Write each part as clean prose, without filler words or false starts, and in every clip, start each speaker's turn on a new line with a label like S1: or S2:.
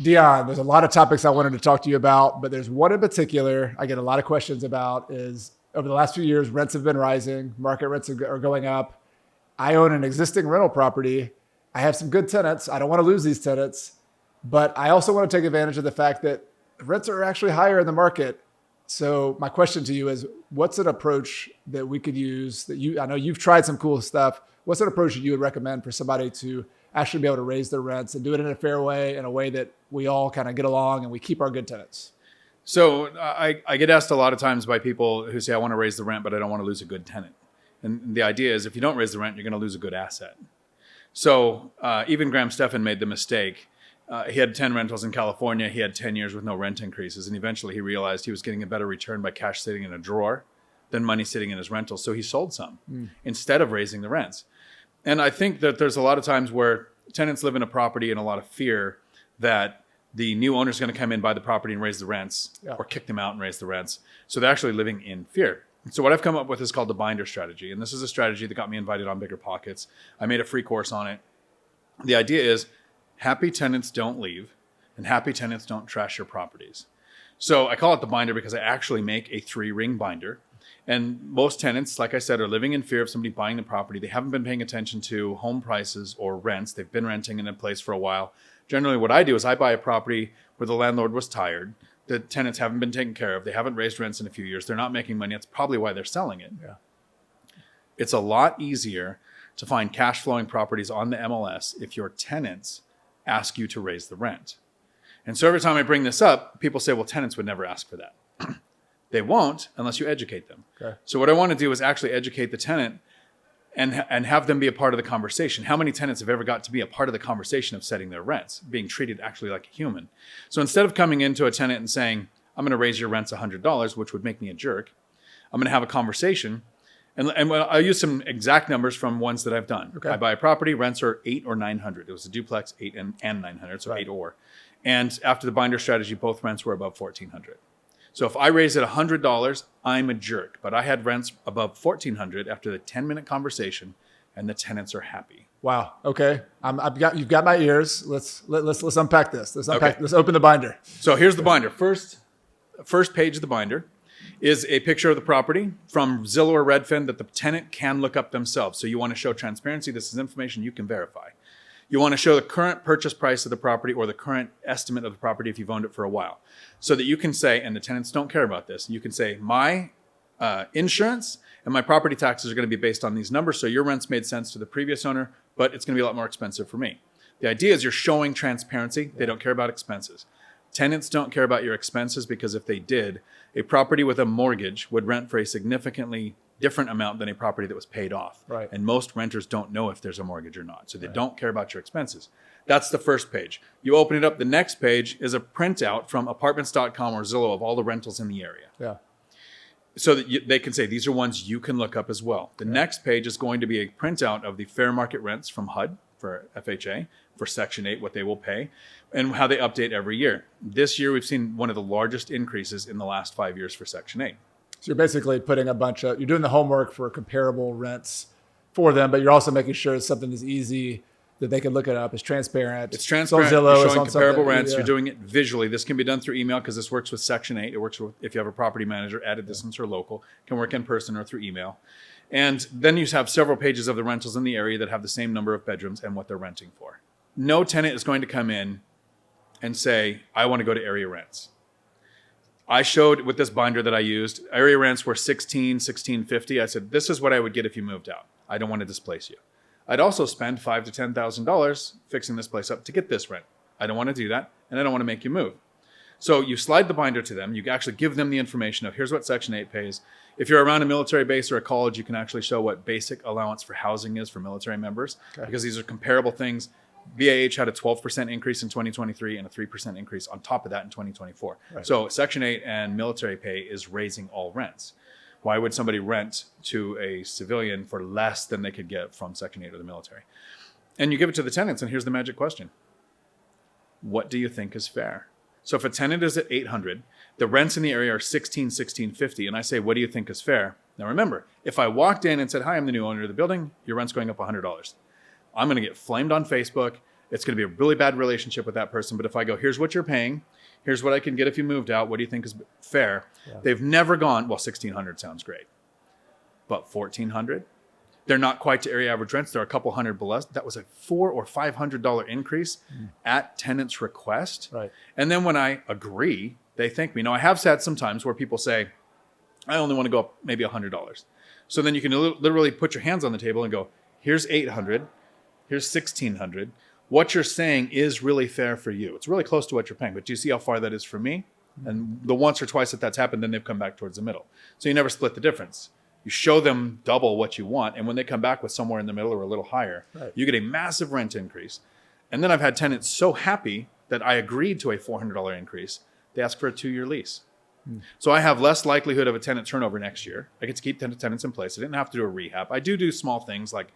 S1: Dion, there's a lot of topics I wanted to talk to you about, but there's one in particular I get a lot of questions about is over the last few years, rents have been rising, market rents are going up. I own an existing rental property. I have some good tenants. I don't want to lose these tenants, but I also want to take advantage of the fact that rents are actually higher in the market. So my question to you is, what's an approach that we could use I know you've tried some cool stuff. What's an approach that you would recommend for somebody to actually be able to raise their rents and do it in a fair way, in a way that we all kind of get along and we keep our good tenants?
S2: So I get asked a lot of times by people who say, I want to raise the rent, but I don't want to lose a good tenant. And the idea is if you don't raise the rent, you're going to lose a good asset. So even Stephan made the mistake. He had 10 rentals in California. He had 10 years with no rent increases. And eventually he realized he was getting a better return by cash sitting in a drawer than money sitting in his rentals. So he sold some instead of raising the rents. And I think that there's a lot of times where tenants live in a property in a lot of fear that the new owner is going to come in, buy the property and raise the rents, or kick them out and raise the rents. So they're actually living in fear. So what I've come up with is called the binder strategy. And this is a strategy that got me invited on BiggerPockets. I made a free course on it. The idea is happy tenants don't leave and happy tenants don't trash your properties. So I call it the binder because I actually make a 3-ring binder. And most tenants, like I said, are living in fear of somebody buying the property. They haven't been paying attention to home prices or rents. They've been renting in a place for a while. Generally, what I do is I buy a property where the landlord was tired. The tenants haven't been taken care of. They haven't raised rents in a few years. They're not making money. That's probably why they're selling it.
S1: Yeah.
S2: It's a lot easier to find cash flowing properties on the MLS if your tenants ask you to raise the rent. And so every time I bring this up, people say, well, tenants would never ask for that. They won't unless you educate them. Okay. So what I want to do is actually educate the tenant and have them be a part of the conversation. How many tenants have ever got to be a part of the conversation of setting their rents, being treated actually like a human? So instead of coming into a tenant and saying, I'm going to raise your rents $100, which would make me a jerk, I'm going to have a conversation. And I'll use some exact numbers from ones that I've done. Okay. I buy a property, rents are $800 or $900. It was a duplex, 8 and 900, so right. 8 or. And after the binder strategy, both rents were above $1,400. So if I raise it $100, I'm a jerk. But I had rents above $1,400 after the 10-minute conversation, and the tenants are happy.
S1: Wow. Okay. You've got my ears. Let's unpack this. Let's open the binder.
S2: So here's the binder. First page of the binder is a picture of the property from Zillow or Redfin that the tenant can look up themselves. So you want to show transparency. This is information you can verify. You want to show the current purchase price of the property or the current estimate of the property if you've owned it for a while. So that you can say, and the tenants don't care about this, you can say, my insurance and my property taxes are going to be based on these numbers. So your rents made sense to the previous owner, but it's going to be a lot more expensive for me. The idea is you're showing transparency. They don't care about expenses. Tenants don't care about your expenses because if they did, a property with a mortgage would rent for a significantly different amount than a property that was paid off.
S1: Right.
S2: And most renters don't know if there's a mortgage or not. So they don't care about your expenses. That's the first page. You open it up. The next page is a printout from apartments.com or Zillow of all the rentals in the area.
S1: Yeah.
S2: So that they can say, these are ones you can look up as well. The next page is going to be a printout of the fair market rents from HUD for FHA, for Section 8, what they will pay, and how they update every year. This year, we've seen one of the largest increases in the last 5 years for Section 8.
S1: So you're basically putting you're doing the homework for comparable rents for them, but you're also making sure it's something that's easy that they can look it up. It's transparent.
S2: It's transparent.
S1: Zillow,
S2: you're showing comparable rents.
S1: Yeah.
S2: You're doing it visually. This can be done through email because this works with Section 8. It works with, if you have a property manager, added distance or local, can work in person or through email. And then you have several pages of the rentals in the area that have the same number of bedrooms and what they're renting for. No tenant is going to come in and say, I want to go to area rents. I showed with this binder that I used, area rents were $1,650. I said, this is what I would get if you moved out. I don't want to displace you. I'd also spend $5,000 to $10,000 fixing this place up to get this rent. I don't want to do that, and I don't want to make you move. So you slide the binder to them. You actually give them the information of here's what Section 8 pays. If you're around a military base or a college, you can actually show what basic allowance for housing is for military members, because these are comparable things. BAH had a 12% increase in 2023 and a 3% increase on top of that in 2024. Right. So Section 8 and military pay is raising all rents. Why would somebody rent to a civilian for less than they could get from Section 8 or the military? And you give it to the tenants, and here's the magic question. What do you think is fair? So if a tenant is at $800, the rents in the area are $1,650, and I say, what do you think is fair? Now remember, if I walked in and said, hi, I'm the new owner of the building, your rent's going up $100. I'm going to get flamed on Facebook, it's going to be a really bad relationship with that person. But if I go, here's what you're paying, here's what I can get if you moved out, what do you think is fair? Yeah. They've never gone, well, $1,600 sounds great, but $1,400? They're not quite to area average rents. They're a couple hundred below. That was a $400 or $500 increase at tenant's request.
S1: Right.
S2: And then when I agree, they thank me. Now, I have said sometimes where people say, I only want to go up maybe $100. So then you can literally put your hands on the table and go, here's $800, here's $1,600. What you're saying is really fair for you. It's really close to what you're paying, but do you see how far that is for me? And the once or twice that that's happened, then they've come back towards the middle. So you never split the difference. You show them double what you want, and when they come back with somewhere in the middle or a little higher, you get a massive rent increase. And then I've had tenants so happy that I agreed to a $400 increase, they ask for a 2-year lease. So I have less likelihood of a tenant turnover next year. I get to keep tenants in place. I didn't have to do a rehab. I do small things like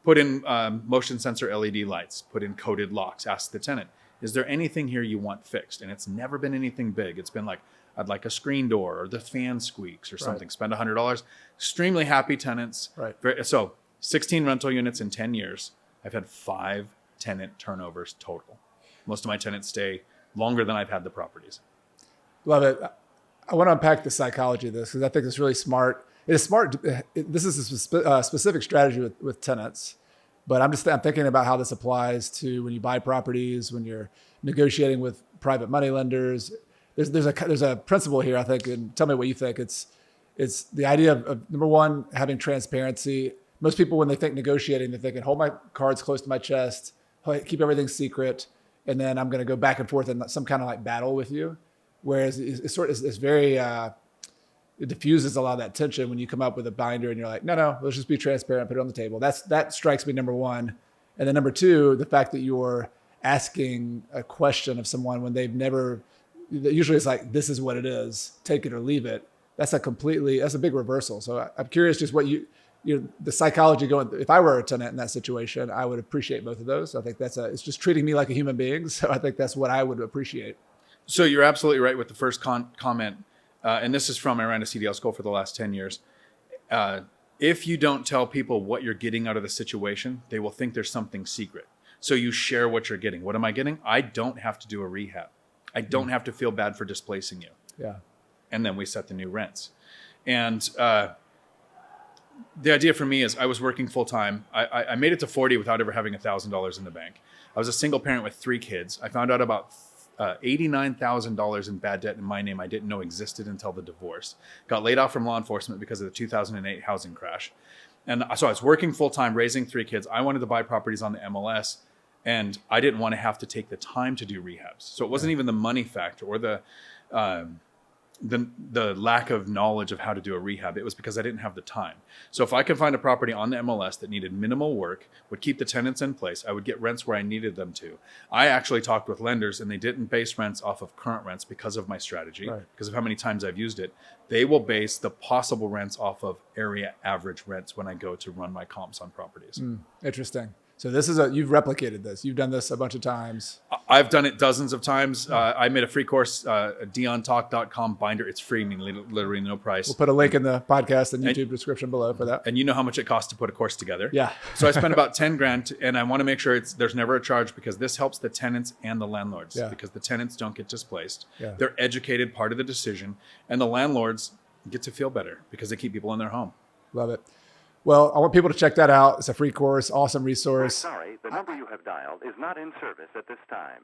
S2: put in motion sensor LED lights, put in coated locks, ask the tenant, is there anything here you want fixed? And it's never been anything big. It's been like, I'd like a screen door or the fan squeaks or something. Spend $100. Extremely happy tenants. So 16 rental units in 10 years. I've had 5 tenant turnovers total. Most of my tenants stay longer than I've had the properties.
S1: Love it. I want to unpack the psychology of this because I think it's really smart. It is smart. This is a specific strategy with tenants, but I'm thinking about how this applies to when you buy properties, when you're negotiating with private money lenders. There's a principle here, I think, and tell me what you think. It's the idea of number one, having transparency. Most people, when they think negotiating, they're thinking, hold my cards close to my chest, keep everything secret, and then I'm going to go back and forth in some kind of like battle with you. Whereas it's very, it diffuses a lot of that tension when you come up with a binder and you're like, no, let's just be transparent, put it on the table. That strikes me, number one. And then number two, the fact that you're asking a question of someone when they've never, usually it's like, this is what it is, take it or leave it. That's a big reversal. So I'm curious just what the psychology going, if I were a tenant in that situation, I would appreciate both of those. I think it's just treating me like a human being. So I think that's what I would appreciate.
S2: So you're absolutely right with the first comment. And this is from, I ran a CDL school for the last 10 years. If you don't tell people what you're getting out of the situation, they will think there's something secret. So you share what you're getting. What am I getting? I don't have to do a rehab. I don't have to feel bad for displacing you.
S1: Yeah.
S2: And then we set the new rents. And the idea for me is I was working full time. I made it to 40 without ever having $1,000 in the bank. I was a single parent with 3 kids. I found out about $89,000 in bad debt in my name I didn't know existed until the divorce. Got laid off from law enforcement because of the 2008 housing crash. And so I was working full time, raising 3 kids. I wanted to buy properties on the MLS, and I didn't want to have to take the time to do rehabs. So it wasn't even the money factor or the lack of knowledge of how to do a rehab. It was because I didn't have the time. So if I could find a property on the MLS that needed minimal work, would keep the tenants in place, I would get rents where I needed them to. I actually talked with lenders, and they didn't base rents off of current rents because of my strategy, because of how many times I've used it. They will base the possible rents off of area average rents when I go to run my comps on properties.
S1: Interesting. So you've replicated this. You've done this a bunch of times.
S2: I've done it dozens of times. I made a free course, DionTalk.com binder. It's free, literally no price.
S1: We'll put a link in the podcast and YouTube description below for that.
S2: And you know how much it costs to put a course together.
S1: Yeah.
S2: So I spent about 10 grand, and I want to make sure there's never a charge, because this helps the tenants and the landlords, because the tenants don't get displaced. Yeah. They're educated, part of the decision, and the landlords get to feel better because they keep people in their home.
S1: Love it. Well, I want people to check that out. It's a free course, awesome resource.
S3: Sorry, the number you have dialed is not in service at this time.